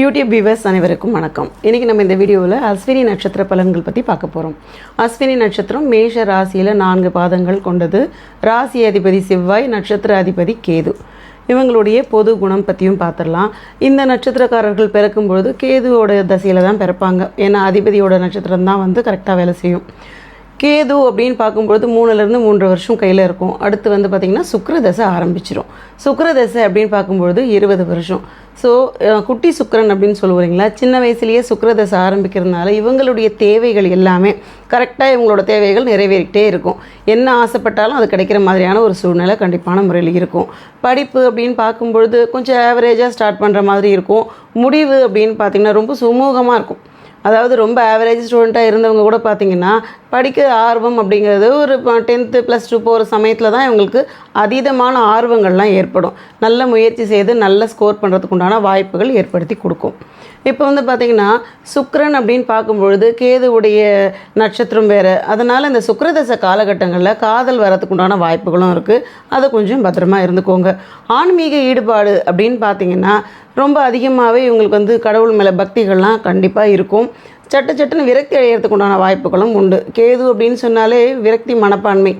YouTube viewers அனைவருக்கும் வணக்கம். இன்றைக்கி நம்ம இந்த வீடியோவில் அஸ்வினி நட்சத்திர பலன்கள் பற்றி பார்க்க போகிறோம். அஸ்வினி நட்சத்திரம் மேஷ ராசியில் 4 பாதங்கள் கொண்டது. ராசி அதிபதி செவ்வாய், நட்சத்திர அதிபதி கேது. இவங்களுடைய பொது குணம் பற்றியும் பார்த்துடலாம். இந்த நட்சத்திரக்காரர்கள் பிறக்கும்பொழுது கேதுவோட தசையில் தான் பிறப்பாங்க. ஏன்னா அதிபதியோட நட்சத்திரம் தான் கரெக்டாக வேலை செய்யும். கேது அப்படின்னு பார்க்கும்பொழுது 3லேருந்து 3 வருஷம் கையில் இருக்கும். அடுத்து பார்த்திங்கன்னா சுக்கிரதசை ஆரம்பிச்சிடும். சுக்கிரதசை அப்படின்னு பார்க்கும்பொழுது 20 வருஷம். ஸோ குட்டி சுக்கிரன் அப்படின்னு சொல்லுவீங்களா, சின்ன வயசுலேயே சுக்கிரதசை ஆரம்பிக்கிறதுனால இவங்களுடைய தேவைகள் எல்லாமே கரெக்டாக இவங்களோட தேவைகள் நிறைவேறிக்கிட்டே இருக்கும். என்ன ஆசைப்பட்டாலும் அது கிடைக்கிற மாதிரியான ஒரு சூழ்நிலை கண்டிப்பான முறையில் இருக்கும். படிப்பு அப்படின்னு பார்க்கும்பொழுது கொஞ்சம் ஆவரேஜாக ஸ்டார்ட் பண்ணுற மாதிரி இருக்கும். முடிவு அப்படின்னு பார்த்திங்கன்னா ரொம்ப சுமூகமாக இருக்கும். அதாவது ரொம்ப ஆவரேஜ் ஸ்டூடெண்ட்டாக இருந்தவங்க கூட பார்த்திங்கன்னா படிக்க ஆர்வம் அப்படிங்கிறது ஒரு 10th +2 போகிற சமயத்தில் தான் இவங்களுக்கு அதீதமான ஆர்வங்கள்லாம் ஏற்படும். நல்ல முயற்சி செய்து நல்ல ஸ்கோர் பண்ணுறதுக்கு உண்டான வாய்ப்புகள் ஏற்படுத்தி கொடுக்கும். இப்போ பார்த்திங்கன்னா சுக்கிரன் அப்படின்னு பார்க்கும்பொழுது கேதுவுடைய நட்சத்திரம் வேறு. அதனால் இந்த சுக்கிரதசை காலகட்டங்களில் காதல் வரதுக்கு உண்டான வாய்ப்புகளும் இருக்குது. அதை கொஞ்சம் பத்திரமா இருந்துக்கோங்க. ஆன்மீக ஈடுபாடு அப்படின்னு பார்த்திங்கன்னா ரொம்ப அதிகமாகவே இவங்களுக்கு கடவுள் மேலே பக்திகள்லாம் கண்டிப்பாக இருக்கும். சட்டுன்னு விரக்தி அடையிறதுக்கு உண்டான வாய்ப்புகளும் உண்டு. கேது அப்படின்னு சொன்னாலே விரக்தி மனப்பான்மை.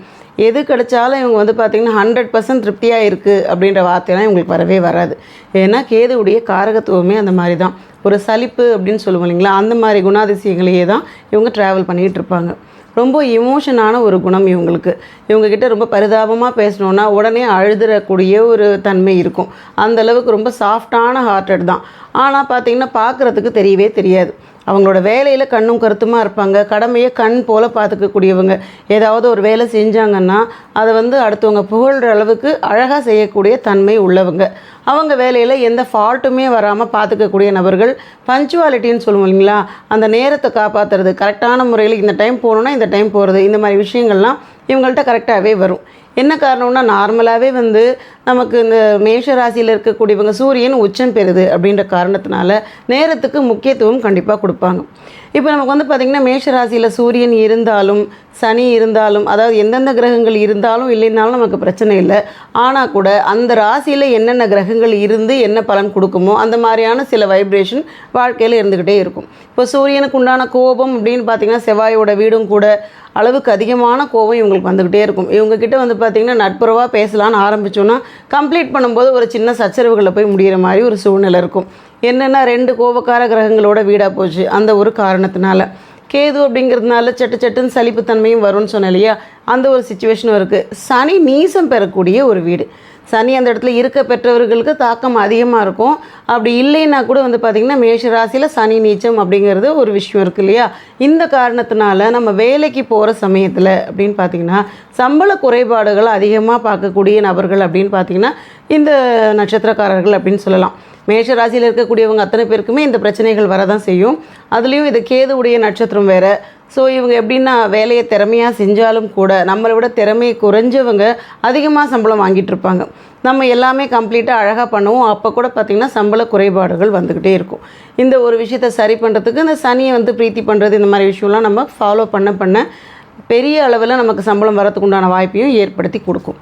எது கிடைச்சாலும் இவங்க பார்த்திங்கன்னா 100% திருப்தியாக இருக்குது அப்படின்ற வார்த்தையெல்லாம் இவங்களுக்கு வரவே வராது. ஏன்னா கேதுவுடைய காரகத்துவமே அந்த மாதிரி தான். ஒரு சலிப்பு அப்படின்னு சொல்லுவோம் இல்லைங்களா, அந்த மாதிரி குணாதிசயங்களையே தான் இவங்க ட்ராவல் பண்ணிகிட்டு இருப்பாங்க. ரொம்ப எமோஷனான ஒரு குணம் இவங்களுக்கு. இவங்கக்கிட்ட ரொம்ப பரிதாபமாக பேசணுன்னா உடனே அழுதுறக்கூடிய ஒரு தன்மை இருக்கும். அந்தளவுக்கு ரொம்ப சாஃப்டான ஹார்ட்டட் தான். ஆனால் பார்த்திங்கன்னா பார்க்குறதுக்கு தெரியவே தெரியாது. அவங்களோட வேலையில் கண்ணும் கருத்துமாக இருப்பாங்க. கடமையை கண் போல் பார்த்துக்கக்கூடியவங்க. ஏதாவது ஒரு வேலை செஞ்சாங்கன்னா அதை அடுத்தவங்க புகழ்கிற அளவுக்கு அழகாக செய்யக்கூடிய தன்மை உள்ளவங்க. அவங்க வேலையில் எந்த ஃபால்ட்டுமே வராமல் பார்த்துக்கக்கூடிய நபர்கள். பஞ்சுவாலிட்டின்னு சொல்லுவோம் இல்லைங்களா, அந்த நேரத்தை காப்பாற்றுறது, கரெக்டான முறையில் இந்த டைம் போகணுன்னா இந்த டைம் போகிறது, இந்த மாதிரி விஷயங்கள்லாம் இவங்கள்ட்ட கரெக்டாகவே வரும். என்ன காரணம்னா நார்மலாகவே நமக்கு இந்த மேஷ ராசியில் இருக்கக்கூடியவங்க சூரியன் உச்சம் பெறுது அப்படின்ற காரணத்தினால நேரத்துக்கு முக்கியத்துவம் கண்டிப்பாக கொடுப்பாங்க. இப்போ நமக்கு பார்த்திங்கன்னா மேஷ ராசியில் சூரியன் இருந்தாலும் சனி இருந்தாலும், அதாவது எந்தெந்த கிரகங்கள் இருந்தாலும் இல்லைன்னாலும் நமக்கு பிரச்சனை இல்லை. ஆனால் கூட அந்த ராசியில் என்னென்ன கிரகங்கள் இருந்து என்ன பலன் கொடுக்குமோ அந்த மாதிரியான சில வைப்ரேஷன் வாழ்க்கையில் இருந்துக்கிட்டே இருக்கும். இப்போ சூரியனுக்கு உண்டான கோபம் அப்படின்னு பார்த்திங்கன்னா செவ்வாயோட வீடும் கூட அளவுக்கு அதிகமான கோபம் இவங்களுக்கு வந்துக்கிட்டே இருக்கும். இவங்கக்கிட்ட பார்த்திங்கன்னா நட்புறவாக பேசலான்னு ஆரம்பித்தோன்னா கம்ப்ளீட் பண்ணும்போது ஒரு சின்ன சச்சரவுகளில் போய் முடிகிற மாதிரி ஒரு சூழ்நிலை இருக்கும். என்னென்னா 2 கோபக்கார கிரகங்களோட வீடாக போச்சு. அந்த ஒரு காரணத்தினால கேது அப்படிங்கிறதுனால சட்டுன்னு சலிப்புத்தன்மையும் வரும்னு சொன்னேன் இல்லையா, அந்த ஒரு சிச்சுவேஷனும் இருக்குது. சனி நீசம் பெறக்கூடிய ஒரு வீடு. சனி அந்த இடத்துல இருக்க பெற்றவர்களுக்கு தாக்கம் அதிகமாக இருக்கும். அப்படி இல்லைன்னா கூட பார்த்திங்கன்னா மேஷ ராசியில் சனி நீச்சம் அப்படிங்கிறது ஒரு விஷயம் இருக்குது இல்லையா. இந்த காரணத்தினால நம்ம வேலைக்கு போகிற சமயத்தில் அப்படின்னு பார்த்திங்கன்னா சம்பள குறைபாடுகள் அதிகமாக பார்க்கக்கூடிய நபர்கள் அப்படின்னு பார்த்திங்கன்னா இந்த நட்சத்திரக்காரர்கள் அப்படின்னு சொல்லலாம். மேஷ ராசியில் இருக்கக்கூடியவங்க அத்தனை பேருக்குமே இந்த பிரச்சனைகள் வரதான் செய்யும். அதுலேயும் இது கேதுவுடைய நட்சத்திரம் வேறு. ஸோ இவங்க எப்படின்னா வேலையை திறமையாக செஞ்சாலும் கூட நம்மளை விட திறமை குறைஞ்சவங்க அதிகமாக சம்பளம் வாங்கிட்டு இருப்பாங்க. நம்ம எல்லாமே கம்ப்ளீட்டாக அழகாக பண்ணுவோம். அப்போ கூட பார்த்திங்கன்னா சம்பள குறைபாடுகள் வந்துக்கிட்டே இருக்கும். இந்த ஒரு விஷயத்தை சரி பண்ணுறதுக்கு இந்த சனியை பிரீத்தி பண்ணுறது, இந்த மாதிரி விஷயம்லாம் நம்ம ஃபாலோ பண்ண பெரிய அளவில் நமக்கு சம்பளம் வரத்துக்கு உண்டான வாய்ப்பையும் ஏற்படுத்தி கொடுக்கும்.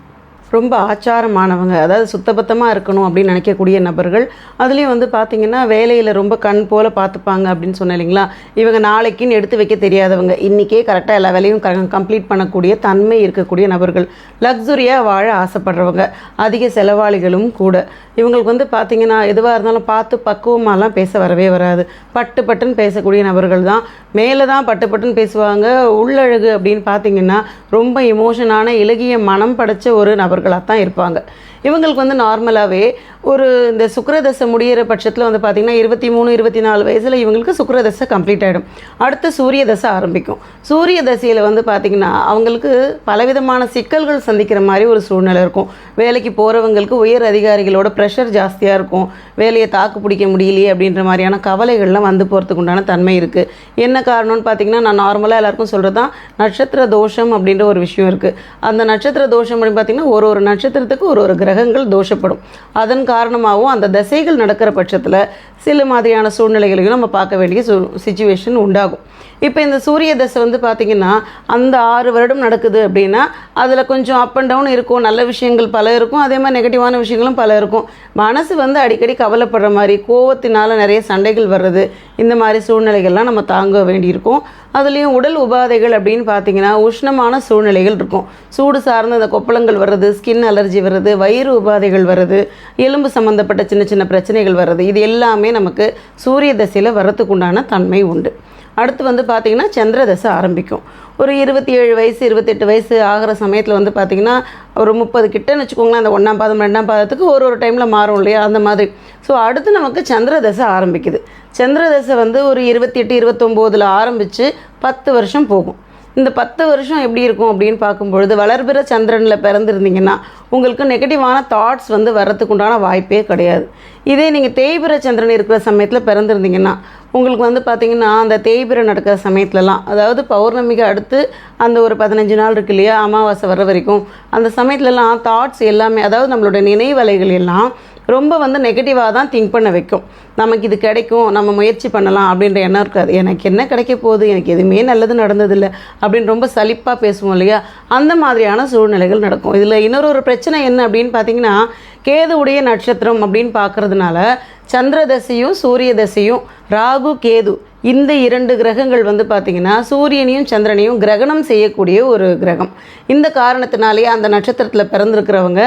ரொம்ப ஆச்சாரமானவங்க, அதாவது சுத்தபத்தமாக இருக்கணும் அப்படின்னு நினைக்கக்கூடிய நபர்கள். அதுலேயும் பார்த்திங்கன்னா வேலையில் ரொம்ப கண் போல் பார்த்துப்பாங்க அப்படின்னு சொன்னேன் இல்லைங்களா. இவங்க நாளைக்குன்னு எடுத்து வைக்க தெரியாதவங்க, இன்றைக்கே கரெக்டாக எல்லா வேலையும் கம்ப்ளீட் பண்ணக்கூடிய தன்மை இருக்கக்கூடிய நபர்கள். லக்ஸுரியாக வாழ ஆசைப்படுறவங்க, அதிக செலவாளிகளும் கூட. இவங்களுக்கு பார்த்திங்கன்னா எதுவாக இருந்தாலும் பார்த்து பக்குவமாலாம் பேச வரவே வராது. பட்டுன்னு பேசக்கூடிய நபர்கள் தான். மேலே தான் பட்டுன்னு பேசுவாங்க. உள்ளழகு அப்படின்னு பார்த்திங்கன்னா ரொம்ப எமோஷனான இலகிய மனம் படைத்த ஒரு நபர்களாக தான் இருப்பாங்க. இவங்களுக்கு நார்மலாகவே ஒரு இந்த சுக்கிரதசை முடிகிற பட்சத்தில் பார்த்திங்கன்னா 23-24 வயசில் இவங்களுக்கு சுக்கிரதசை கம்ப்ளீட் ஆகிடும். அடுத்து சூரிய தசை ஆரம்பிக்கும். சூரிய தசையில் பார்த்திங்கன்னா அவங்களுக்கு பலவிதமான சிக்கல்கள் சந்திக்கிற மாதிரி ஒரு சூழ்நிலை இருக்கும். வேலைக்கு போகிறவங்களுக்கு உயர் அதிகாரிகளோட ப்ரெஷர் ஜாஸ்தியாக இருக்கும். வேலையை தாக்கு பிடிக்க முடியலையே அப்படின்ற மாதிரியான கவலைகள்லாம் போகிறதுக்கு உண்டான தன்மை இருக்குது. என்ன காரணம்னு பார்த்திங்கன்னா நான் நார்மலாக எல்லாருக்கும் சொல்கிறது தான் நட்சத்திர தோஷம் அப்படின்ற ஒரு விஷயம் இருக்குது. அந்த நட்சத்திர தோஷம் அப்படின்னு பார்த்திங்கன்னா ஒரு நட்சத்திரத்துக்கு ஒரு கிரகம் கிரகங்கள் தோஷப்படும். அதன் காரணமாகவும் அந்த தசைகள் நடக்கிற பட்சத்தில் சில மாதிரியான சூழ்நிலைகளையும் நம்ம பார்க்க வேண்டிய சிச்சுவேஷன் உண்டாகும். இப்போ இந்த சூரிய தசை வந்து பார்த்திங்கன்னா அந்த 6 வருடம் நடக்குது அப்படின்னா அதில் கொஞ்சம் அப் அண்ட் டவுன் இருக்கும், நல்ல விஷயங்கள் பல இருக்கும், அதே மாதிரி நெகட்டிவான விஷயங்களும் பல இருக்கும். மனசு வந்து அடிக்கடி கவலைப்படுற மாதிரி, கோவத்தினால நிறைய சண்டைகள் வர்றது, இந்த மாதிரி சூழ்நிலைகள்லாம் நம்ம தாங்க வேண்டியிருக்கும். அதுலேயும் உடல் உபாதைகள் அப்படின்னு பார்த்திங்கன்னா உஷ்ணமான சூழ்நிலைகள் இருக்கும். சூடு சார்ந்த அந்த கொப்பளங்கள் வர்றது, ஸ்கின் அலர்ஜி வர்றது, வயிறு உபாதைகள் வர்றது, எலும்பு சம்மந்தப்பட்ட சின்ன சின்ன பிரச்சனைகள் வர்றது, இது எல்லாமே நமக்கு சூரிய தசையில் வர்றதுக்கு உண்டான தன்மை உண்டு. அடுத்து வந்து பார்த்திங்கன்னா சந்திர தசை ஆரம்பிக்கும். ஒரு 27 வயசு 28 வயசு ஆகிற சமயத்தில் வந்து பார்த்திங்கன்னா ஒரு 30 கிட்டன்னு வச்சுக்கோங்களேன். அந்த 1ஆம் பாதம் 2ஆம் பாதத்துக்கு ஒரு டைமில் மாறும் இல்லையா, அந்த மாதிரி. ஸோ அடுத்து நமக்கு சந்திர தசை ஆரம்பிக்குது. சந்திர தசை வந்து ஒரு 28 29 ஆரம்பித்து 10 வருஷம் போகும். இந்த 10 வருஷம் எப்படி இருக்கும் அப்படின்னு பார்க்கும்பொழுது, வளர்பிற சந்திரனில் பிறந்திருந்தீங்கன்னா உங்களுக்கு நெகட்டிவான தாட்ஸ் வந்து வர்றதுக்கு உண்டான வாய்ப்பே கிடையாது. இதே நீங்கள் தேய்பிற சந்திரன் இருக்கிற சமயத்தில் பிறந்திருந்தீங்கன்னா உங்களுக்கு வந்து பார்த்திங்கன்னா அந்த தேய்பிறை நடக்கிற சமயத்துலலாம், அதாவது பௌர்ணமிக்கு அடுத்து அந்த ஒரு 15 நாள் இருக்கு இல்லையா, அமாவாசை வர வரைக்கும், அந்த சமயத்துலலாம் தாட்ஸ் எல்லாமே, அதாவது நம்மளோட நினைவலைகள் எல்லாம் ரொம்ப வந்து நெகட்டிவாக தான் திங்க் பண்ண வைக்கும். நமக்கு இது கிடைக்கும், நம்ம முயற்சி பண்ணலாம் அப்படின்ற எண்ணம் இருக்காது. எனக்கு என்ன கிடைக்க போகுது, எனக்கு எதுவுமே நல்லது நடந்ததில்லை அப்படின்னு ரொம்ப சலிப்பாக பேசுவோம் இல்லையா, அந்த மாதிரியான சூழ்நிலைகள் நடக்கும். இதில் இன்னொரு பிரச்சனை என்ன அப்படின்னு பார்த்தீங்கன்னா, கேதுவுடைய நட்சத்திரம் அப்படின்னு பார்க்கறதுனால சந்திர தசையும் சூரிய தசையும் ராகு கேது இந்த 2 கிரகங்கள் வந்து பார்த்திங்கன்னா சூரியனையும் சந்திரனையும் கிரகணம் செய்யக்கூடிய ஒரு கிரகம். இந்த காரணத்தினாலேயே அந்த நட்சத்திரத்தில் பிறந்திருக்கிறவங்க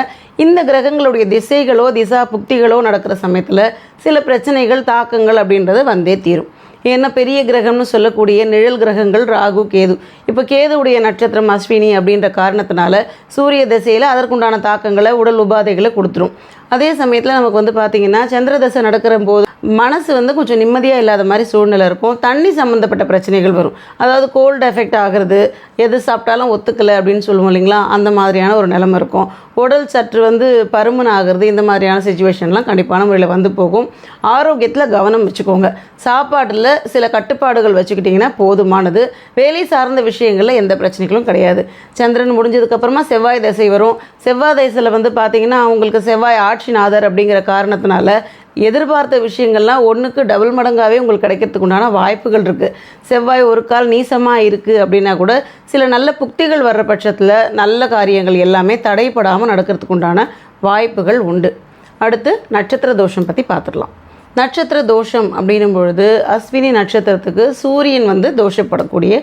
இந்த கிரகங்களுடைய திசைகளோ திசா புக்திகளோ நடக்கிற சமயத்தில் சில பிரச்சனைகள் தாக்கங்கள் அப்படின்றது வந்தே தீரும். ஏன்னா பெரிய கிரகம்னு சொல்லக்கூடிய நிழல் கிரகங்கள் ராகு கேது. இப்போ கேதுவுடைய நட்சத்திரம் அஸ்வினி அப்படின்ற காரணத்தினால சூரிய திசையில் அதற்குண்டான தாக்கங்களை உடல் உபாதைகளை கொடுத்துரும். அதே சமயத்தில் நமக்கு வந்து பார்த்திங்கன்னா சந்திர தசை நடக்கிற போது மனசு வந்து கொஞ்சம் நிம்மதியாக இல்லாத மாதிரி சூழ்நிலை இருக்கும். தண்ணி சம்மந்தப்பட்ட பிரச்சனைகள் வரும். அதாவது கோல்டு எஃபெக்ட் ஆகிறது, எது சாப்பிட்டாலும் ஒத்துக்கலை அப்படின்னு சொல்லுவோம் இல்லைங்களா, அந்த மாதிரியான ஒரு நிலைமை இருக்கும். உடல் சற்று வந்து பருமன் ஆகிறது, இந்த மாதிரியான சிச்சுவேஷன்லாம் கண்டிப்பான முறையில் வந்து போகும். ஆரோக்கியத்தில் கவனம் வச்சுக்கோங்க. சாப்பாட்டில் சில கட்டுப்பாடுகள் வச்சுக்கிட்டிங்கன்னா போதுமானது. வேலை சார்ந்த விஷயங்களில் எந்த பிரச்சனைகளும் கிடையாது. சந்திரன் முடிஞ்சதுக்கப்புறமா செவ்வாய் தசை வரும். செவ்வாய் தசையில் வந்து பார்த்திங்கன்னா அவங்களுக்கு செவ்வாய் ஆட்சிநாதர் அப்படிங்கிற காரணத்தினால எதிர்பார்த்த விஷயங்கள்லாம் 1க்கு டபுள் மடங்காகவே உங்களுக்கு கிடைக்கிறதுக்கு உண்டான வாய்ப்புகள் இருக்குது. செவ்வாய் ஒரு கால் நீசமாக இருக்குது அப்படின்னா கூட சில நல்ல புக்திகள் வர்ற பட்சத்தில் நல்ல காரியங்கள் எல்லாமே தடைப்படாமல் நடக்கிறதுக்கு உண்டான வாய்ப்புகள் உண்டு. அடுத்து நட்சத்திர தோஷம் பற்றி பார்த்துடலாம். நட்சத்திர தோஷம் அப்படின்னும் பொழுது அஸ்வினி நட்சத்திரத்துக்கு சூரியன் வந்து தோஷப்படக்கூடிய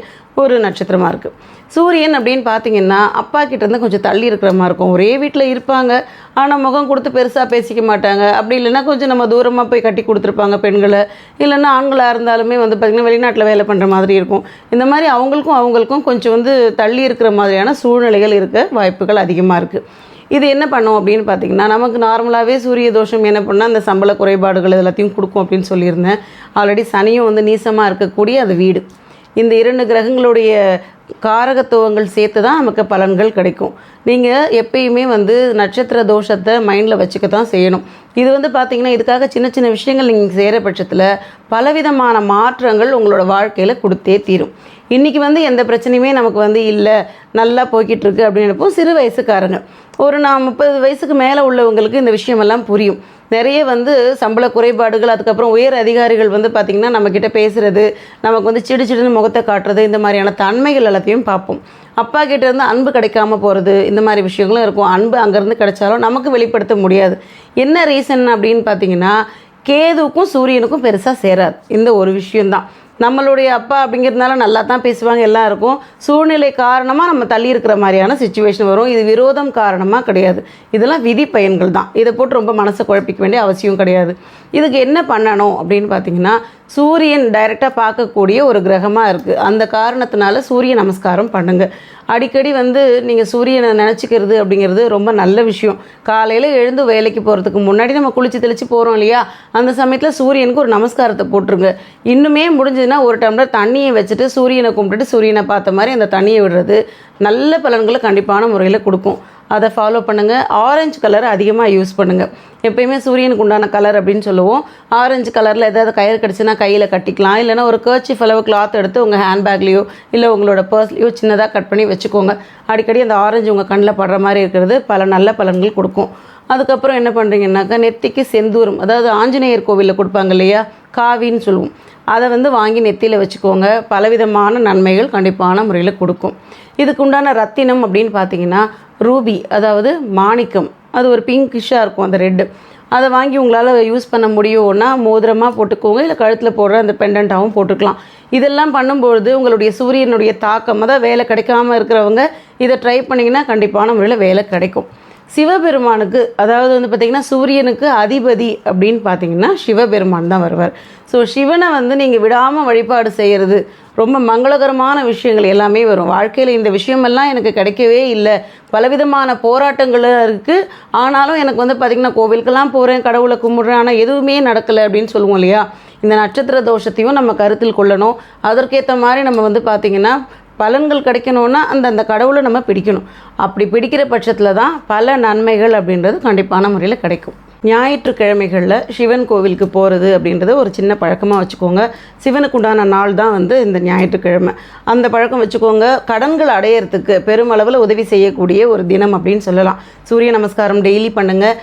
ஒரு நட்சத்திரமாக இருக்குது. சூரியன் அப்படின்னு பார்த்தீங்கன்னா அப்பா கிட்டேருந்து கொஞ்சம் தள்ளி இருக்கிற மாதிரி இருக்கும். ஒரே வீட்டில் இருப்பாங்க, ஆனால் முகம் கொடுத்து பெருசாக பேசிக்க மாட்டாங்க. அப்படி இல்லைன்னா கொஞ்சம் நம்ம தூரமாக போய் கட்டி கொடுத்துருப்பாங்க பெண்களை. இல்லைன்னா ஆண்களாக இருந்தாலுமே வந்து பார்த்திங்கன்னா வெளிநாட்டில் வேலை பண்ணுற மாதிரி இருக்கும். இந்த மாதிரி அவங்களுக்கும் கொஞ்சம் வந்து தள்ளி இருக்கிற மாதிரியான சூழ்நிலைகள் இருக்க வாய்ப்புகள் அதிகமாக இருக்குது. இது என்ன பண்ணும் அப்படின்னு பார்த்திங்கன்னா, நமக்கு நார்மலாகவே சூரிய தோஷம் என்ன பண்ணால் அந்த சம்பள குறைபாடுகள் எல்லாத்தையும் கொடுக்கும் அப்படின்னு சொல்லியிருந்தேன். ஆல்ரெடி சனியும் வந்து நீசமாக இருக்கக்கூடிய அது வீடு. இந்த 2 கிரகங்களுடைய காரகத்துவங்கள் சேர்த்து தான் நமக்கு பலன்கள் கிடைக்கும். நீங்கள் எப்பயுமே வந்து நட்சத்திர தோஷத்தை மைண்டில் வச்சுக்க தான் செய்யணும். இது வந்து பார்த்திங்கன்னா இதுக்காக சின்ன சின்ன விஷயங்கள் நீங்கள் செய்கிற பட்சத்தில் பலவிதமான மாற்றங்கள் உங்களோட வாழ்க்கையில் கொடுத்தே தீரும். இன்றைக்கி வந்து எந்த பிரச்சனையுமே நமக்கு வந்து இல்லை, நல்லா போய்கிட்டு இருக்கு அப்படின்னப்போ சிறு வயசுக்காரங்க ஒரு 30 வயசுக்கு மேலே உள்ளவங்களுக்கு இந்த விஷயமெல்லாம் புரியும். நிறைய வந்து சம்பள குறைபாடுகள், அதுக்கப்புறம் உயர் அதிகாரிகள் வந்து பார்த்திங்கன்னா நம்மக்கிட்ட பேசுகிறது, நமக்கு வந்து சிடுன்னு முகத்தை காட்டுறது, இந்த மாதிரியான தன்மைகள் எல்லாத்தையும் பார்ப்போம். அப்பா கிட்ட இருந்து அன்பு கிடைக்காம போகிறது, இந்த மாதிரி விஷயங்களும் இருக்கும். அன்பு அங்கேருந்து கிடைச்சாலும் நமக்கு வெளிப்படுத்த முடியாது. என்ன ரீசன் அப்படின்னு பார்த்தீங்கன்னா, கேதுவுக்கும் சூரியனுக்கும் பெருசாக சேராது இந்த ஒரு விஷயந்தான். நம்மளுடைய அப்பா அப்படிங்கிறதுனால நல்லா தான் பேசுவாங்க, எல்லாம் இருக்கும். சூழ்நிலை காரணமாக நம்ம தள்ளி இருக்கிற மாதிரியான சிச்சுவேஷன் வரும். இது விரோதம் காரணமாக கிடையாது, இதெல்லாம் விதி பயன்கள் தான். இதை போட்டு ரொம்ப மனசை குழப்பிக்க வேண்டிய அவசியம் கிடையாது. இதுக்கு என்ன பண்ணணும் அப்படின்னு பார்த்தீங்கன்னா, சூரியன் டைரெக்டாக பார்க்கக்கூடிய ஒரு கிரகமாக இருக்குது. அந்த காரணத்தினால சூரிய நமஸ்காரம் பண்ணுங்கள். அடிக்கடி வந்து நீங்கள் சூரியனை நினச்சிக்கிறது அப்படிங்கிறது ரொம்ப நல்ல விஷயம். காலையில் எழுந்து வேலைக்கு போகிறதுக்கு முன்னாடி நம்ம குளித்து தெளித்து போகிறோம் இல்லையா, அந்த சமயத்தில் சூரியனுக்கு ஒரு நமஸ்காரத்தை போட்டுருங்க. இன்னுமே முடிஞ்சதுன்னா ஒரு டம்ளர் தண்ணியை வச்சுட்டு சூரியனை கும்பிட்டுட்டு சூரியனை பார்த்த மாதிரி அந்த தண்ணியை விடுறது நல்ல பலன்களை கண்டிப்பான முறையில் கொடுக்கும். அதை ஃபாலோ பண்ணுங்கள். ஆரஞ்சு கலரை அதிகமாக யூஸ் பண்ணுங்கள். எப்பயுமே சூரியனுக்கு உண்டான கலர் அப்படின்னு சொல்லுவோம். ஆரஞ்சு கலரில் ஏதாவது கயிறு கிடச்சுன்னா கையில் கட்டிக்கலாம். இல்லைனா ஒரு கர்ச்சீஃப் அளவு கிளாத் எடுத்து உங்கள் ஹேண்ட்பேக்லேயோ இல்லை உங்களோட பர்ஸ்லேயோ சின்னதாக கட் பண்ணி வச்சுக்கோங்க. அடிக்கடி அந்த ஆரஞ்சு உங்கள் கண்ணில் படுற மாதிரி இருக்கிறது பல நல்ல பலன்கள் கொடுக்கும். அதுக்கப்புறம் என்ன பண்ணுறீங்கன்னாக்கா நெத்திக்கு செந்தூரம், அதாவது ஆஞ்சநேயர் கோவிலில் கொடுப்பாங்க இல்லையா, காவின்னு சொல்லுவோம், அதை வந்து வாங்கி நெத்தியில் வச்சுக்கோங்க. பலவிதமான நன்மைகள் கண்டிப்பான முறையில் கொடுக்கும். இதுக்கு உண்டான ரத்தினம் அப்படின்னு பார்த்தீங்கன்னா ரூபி, அதாவது மாணிக்கம், அது ஒரு பிங்கிஷாக இருக்கும் அந்த ரெட்டு. அதை வாங்கி உங்களால் யூஸ் பண்ண முடியும்னா மோதிரமாக போட்டுக்கோங்க, இல்லை கழுத்தில் போடுற அந்த பெண்டண்ட்டாகவும் போட்டுக்கலாம். இதெல்லாம் பண்ணும்பொழுது உங்களுடைய சூரியனுடைய தாக்கம், அதாவது வேலை கிடைக்காமல் இருக்கிறவங்க இதை ட்ரை பண்ணிங்கன்னா கண்டிப்பான முறையில் வேலை கிடைக்கும். சிவபெருமானுக்கு, அதாவது வந்து பார்த்திங்கன்னா சூரியனுக்கு அதிபதி அப்படின்னு பார்த்தீங்கன்னா சிவபெருமான் தான் வருவார். ஸோ சிவனை வந்து நீங்கள் விடாமல் வழிபாடு செய்கிறது ரொம்ப மங்களகரமான விஷயங்கள் எல்லாமே வரும். வாழ்க்கையில் இந்த விஷயமெல்லாம் எனக்கு கிடைக்கவே இல்லை, பலவிதமான போராட்டங்கள் இருக்குது, ஆனாலும் எனக்கு வந்து பார்த்திங்கன்னா கோவிலுக்கெல்லாம் போகிறேன், கடவுளை கும்பிட்றேன், ஆனால் எதுவுமே நடக்கலை அப்படின்னு சொல்லுவோம் இல்லையா. இந்த நட்சத்திர தோஷத்தையும் நம்ம கருத்தில் கொள்ளணும். அதற்கேற்ற மாதிரி நம்ம வந்து பார்த்திங்கன்னா பலன்கள் கிடைக்கணும்னா அந்த கடவுளை நம்ம பிடிக்கணும். அப்படி பிடிக்கிற பட்சத்தில் தான் பல நன்மைகள் அப்படின்றது கண்டிப்பான முறையில் கிடைக்கும். ஞாயிற்றுக்கிழமைகளில் சிவன் கோவிலுக்கு போகிறது அப்படின்றத ஒரு சின்ன பழக்கமாக வச்சுக்கோங்க. சிவனுக்கு உண்டான நாள் தான் வந்து இந்த ஞாயிற்றுக்கிழமை. அந்த பழக்கம் வச்சுக்கோங்க. கடன்கள் அடையிறதுக்கு பெருமளவில் உதவி செய்யக்கூடிய ஒரு தினம் அப்படின்னு சொல்லலாம். சூரிய நமஸ்காரம் டெய்லி பண்ணுங்கள்.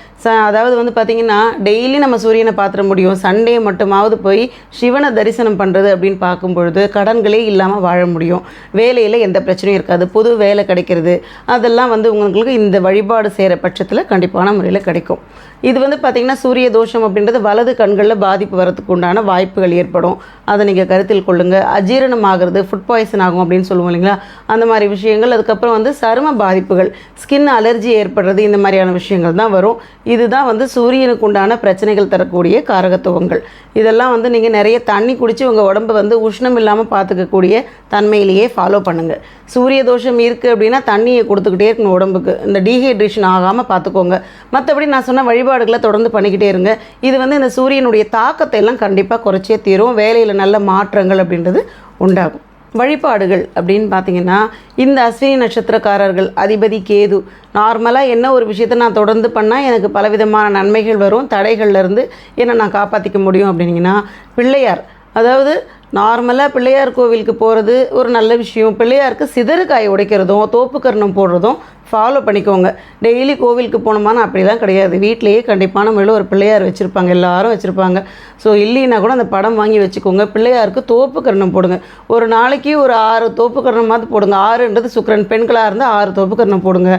அதாவது வந்து பார்த்திங்கன்னா டெய்லி நம்ம சூரியனை பார்த்துட முடியும். சண்டே மட்டுமாவது போய் சிவனை தரிசனம் பண்ணுறது அப்படின்னு பார்க்கும் பொழுது கடன்களே இல்லாமல் வாழ முடியும். வேலையில் எந்த பிரச்சனையும் இருக்காது, புது வேலை கிடைக்கிறது, அதெல்லாம் வந்து உங்களுக்கு இந்த வழிபாடு செய்கிற பட்சத்தில் கண்டிப்பான முறையில் கிடைக்கும். இது வந்து பார்த்திங்கன்னா சூரிய தோஷம் அப்படின்றது வலது கண்களில் பாதிப்பு வரதுக்கு உண்டான வாய்ப்புகள் ஏற்படும். அதை நீங்கள் கருத்தில் கொள்ளுங்கள். அஜீரணம் ஆகிறது, ஃபுட் பாய்சன் ஆகும் அப்படின்னு சொல்லுவோம் இல்லைங்களா, அந்த மாதிரி விஷயங்கள். அதுக்கப்புறம் வந்து சரும பாதிப்புகள், ஸ்கின் அலர்ஜி ஏற்படுறது, இந்த மாதிரியான விஷயங்கள் தான் வரும். இதுதான் வந்து சூரியனுக்கு உண்டான பிரச்சனைகள் தரக்கூடிய காரகத்துவங்கள். இதெல்லாம் வந்து நீங்கள் நிறைய தண்ணி குடித்து உங்கள் உடம்பை வந்து உஷ்ணம் இல்லாமல் பார்த்துக்கக்கூடிய தன்மையிலேயே ஃபாலோ பண்ணுங்கள். சூரிய தோஷம் இருக்குது அப்படின்னா தண்ணியை கொடுத்துக்கிட்டே இருக்கணும் உடம்புக்கு. இந்த டீஹைட்ரேஷன் ஆகாமல் பார்த்துக்கோங்க. மற்றபடி நான் சொன்ன வழிபாடுகளை தொடர்ந்து பண்ணிக்கிட்டே இருங்க. இது வந்து இந்த சூரியனுடைய தாக்கத்தை எல்லாம் கண்டிப்பாக குறைச்சே தீரும். வேலையில் நல்ல மாற்றங்கள் அப்படின்றது உண்டாகும். வழிபாடுகள் அப்படின்னு பார்த்தீங்கன்னா இந்த அஸ்வினி நட்சத்திரக்காரர்கள் அதிபதி கேது, நார்மலாக என்ன ஒரு விஷயத்தை நான் தொடர்ந்து பண்ணால் எனக்கு பலவிதமான நன்மைகள் வரும், தடைகள்லேருந்து என்னை நான் காப்பாற்றிக்க முடியும் அப்படின்னீங்கன்னா பிள்ளையார், அதாவது நார்மலாக பிள்ளையார் கோவிலுக்கு போகிறது ஒரு நல்ல விஷயம். பிள்ளையாருக்கு சிதறுக்காய் உடைக்கிறதும் தோப்புக்கரணம் போடுறதும் ஃபாலோ பண்ணிக்கோங்க. டெய்லி கோவிலுக்கு போனோமான்னு அப்படிலாம் கிடையாது. வீட்டிலேயே கண்டிப்பான முறையில் ஒரு பிள்ளையார் வச்சுருப்பாங்க, எல்லாரும் வச்சுருப்பாங்க. ஸோ இல்லைன்னா கூட அந்த படம் வாங்கி வச்சுக்கோங்க. பிள்ளையாருக்கு தோப்புக்கரணம் போடுங்க. ஒரு நாளைக்கு ஒரு 6 தோப்புக்கரணமாவது போடுங்க. 6ன்றது சுக்கிரன், பெண்களாக இருந்தால் 6 தோப்புக்கரணம் போடுங்க,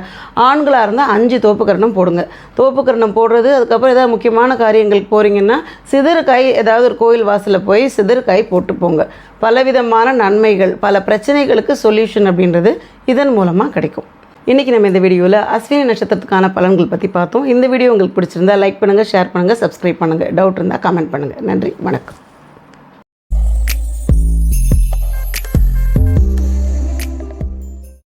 ஆண்களாக இருந்தால் 5 தோப்புக்கரணம் போடுங்க. தோப்புக்கரணம் போடுறது, அதுக்கப்புறம் ஏதாவது முக்கியமான காரியங்களுக்கு போகிறீங்கன்னா சிதறுக்காய், ஏதாவது ஒரு கோயில் வாசலில் போய் சிதறுக்காய் போட்டு போங்க. பலவிதமான நன்மைகள், பல பிரச்சனைகளுக்கு சொல்யூஷன் அப்படின்றது இதன் மூலமாக கிடைக்கும். இன்றைக்கி நம்ம இந்த வீடியோவில் அஸ்வினி நட்சத்திரத்துக்கான பலன்கள் பற்றி பார்த்தோம். இந்த வீடியோ உங்களுக்கு பிடிச்சிருந்தா லைக் பண்ணுங்கள், ஷேர் பண்ணுங்கள், சப்ஸ்கிரைப் பண்ணுங்கள். டவுட் இருந்தால் கமெண்ட் பண்ணுங்கள். நன்றி, வணக்கம்.